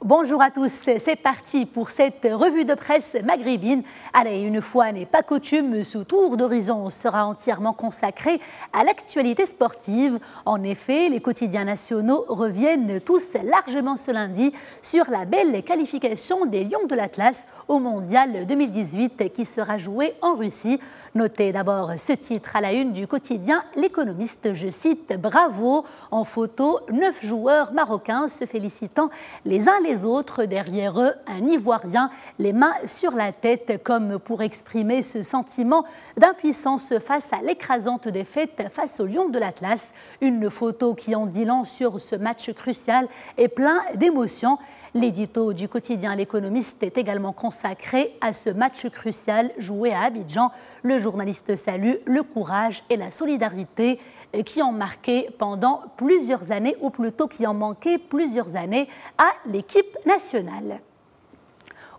Bonjour à tous, c'est parti pour cette revue de presse maghrébine. Allez, une fois n'est pas coutume, ce tour d'horizon sera entièrement consacré à l'actualité sportive. En effet, les quotidiens nationaux reviennent tous largement ce lundi sur la belle qualification des Lions de l'Atlas au Mondial 2018 qui sera joué en Russie. Notez d'abord ce titre à la une du quotidien L'Économiste, je cite « Bravo » en photo, 9 joueurs marocains se félicitant les uns les autres, derrière eux un Ivoirien, les mains sur la tête, comme pour exprimer ce sentiment d'impuissance face à l'écrasante défaite face aux Lions de l'Atlas. Une photo qui en dit long sur ce match crucial et plein d'émotions. L'édito du quotidien L'Économiste est également consacré à ce match crucial joué à Abidjan. Le journaliste salue le courage et la solidarité qui ont marqué pendant plusieurs années, ou plutôt qui ont manqué plusieurs années à l'équipe nationale.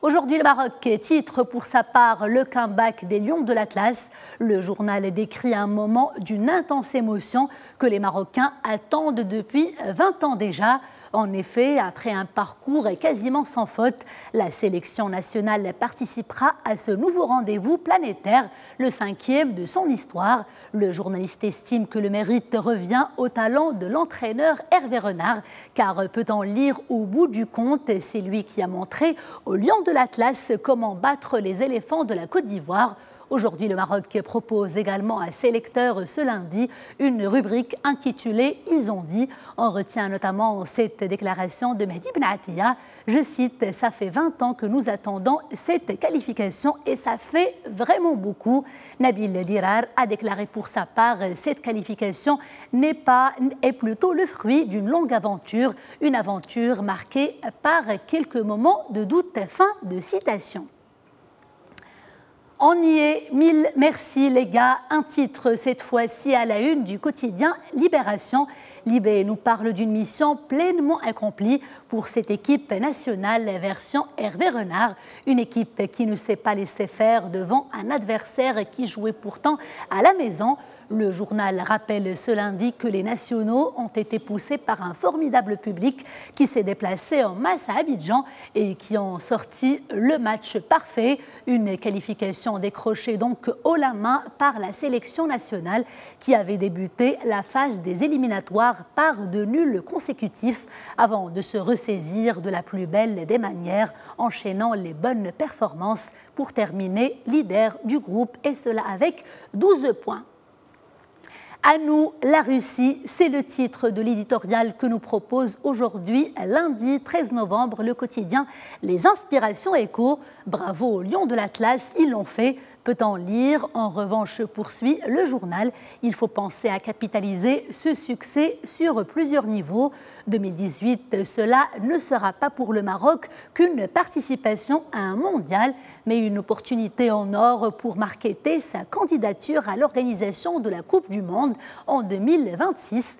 Aujourd'hui, le Maroc titre pour sa part le comeback des Lions de l'Atlas. Le journal décrit un moment d'une intense émotion que les Marocains attendent depuis 20 ans déjà. En effet, après un parcours quasiment sans faute, la sélection nationale participera à ce nouveau rendez-vous planétaire, le 5e de son histoire. Le journaliste estime que le mérite revient au talent de l'entraîneur Hervé Renard, car peut-on lire au bout du compte, c'est lui qui a montré aux Lions de l'Atlas comment battre les éléphants de la Côte d'Ivoire. Aujourd'hui, le Maroc propose également à ses lecteurs ce lundi une rubrique intitulée « Ils ont dit ». On retient notamment cette déclaration de Mehdi Ben Attia. Je cite « Ça fait 20 ans que nous attendons cette qualification et ça fait vraiment beaucoup ». Nabil Dirar a déclaré pour sa part « Cette qualification est plutôt le fruit d'une longue aventure, une aventure marquée par quelques moments de doute ». Fin de citation. On y est, mille merci les gars, un titre cette fois-ci à la une du quotidien Libération. Libé nous parle d'une mission pleinement accomplie pour cette équipe nationale version Hervé Renard, une équipe qui ne s'est pas laissée faire devant un adversaire qui jouait pourtant à la maison. Le journal rappelle ce lundi que les nationaux ont été poussés par un formidable public qui s'est déplacé en masse à Abidjan et qui ont sorti le match parfait. Une qualification décrochée donc haut la main par la sélection nationale qui avait débuté la phase des éliminatoires par de nuls consécutifs avant de se ressaisir de la plus belle des manières, enchaînant les bonnes performances pour terminer leader du groupe et cela avec 12 points. À nous, la Russie, c'est le titre de l'éditorial que nous propose aujourd'hui, lundi 13 novembre, le quotidien Les Inspirations Écho. Bravo aux Lions de l'Atlas, ils l'ont fait. Peut-on lire? En revanche, poursuit le journal. Il faut penser à capitaliser ce succès sur plusieurs niveaux. 2018, cela ne sera pas pour le Maroc qu'une participation à un mondial, mais une opportunité en or pour marketer sa candidature à l'organisation de la Coupe du Monde en 2026.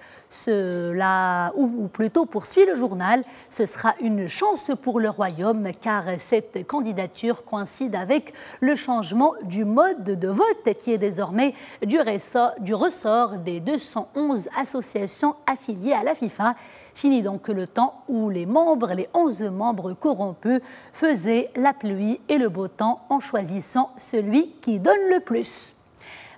Ou plutôt poursuit le journal, ce sera une chance pour le Royaume car cette candidature coïncide avec le changement du mode de vote qui est désormais du ressort des 211 associations affiliées à la FIFA. Fini donc le temps où les 11 membres corrompus faisaient la pluie et le beau temps en choisissant celui qui donne le plus.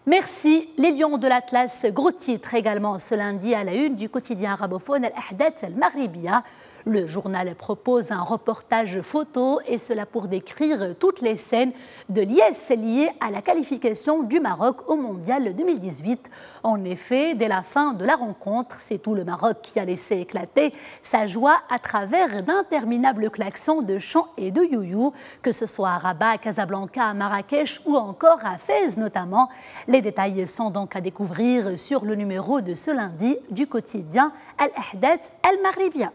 Merci, les Lions de l'Atlas, gros titre également ce lundi à la une du quotidien arabophone Al-Ahdath Al-Maghribiya. Le journal propose un reportage photo et cela pour décrire toutes les scènes de liesse liées à la qualification du Maroc au Mondial 2018. En effet, dès la fin de la rencontre, c'est tout le Maroc qui a laissé éclater sa joie à travers d'interminables klaxons de chants et de you-you, que ce soit à Rabat, à Casablanca, à Marrakech ou encore à Fès notamment. Les détails sont donc à découvrir sur le numéro de ce lundi du quotidien Al-Ahdath Al-Maghribiya.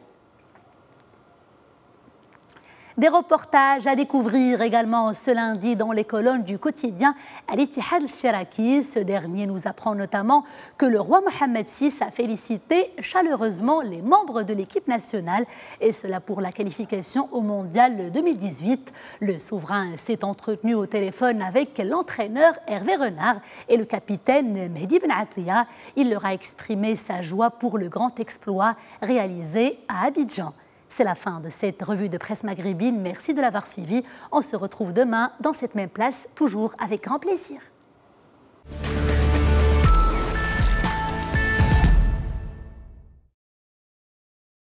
Des reportages à découvrir également ce lundi dans les colonnes du quotidien Al-Ittihad Al-Shiraki. Ce dernier nous apprend notamment que le roi Mohammed VI a félicité chaleureusement les membres de l'équipe nationale et cela pour la qualification au Mondial 2018. Le souverain s'est entretenu au téléphone avec l'entraîneur Hervé Renard et le capitaine Mehdi Ben Attia. Il leur a exprimé sa joie pour le grand exploit réalisé à Abidjan. C'est la fin de cette revue de presse maghrébine. Merci de l'avoir suivi. On se retrouve demain dans cette même place, toujours avec grand plaisir.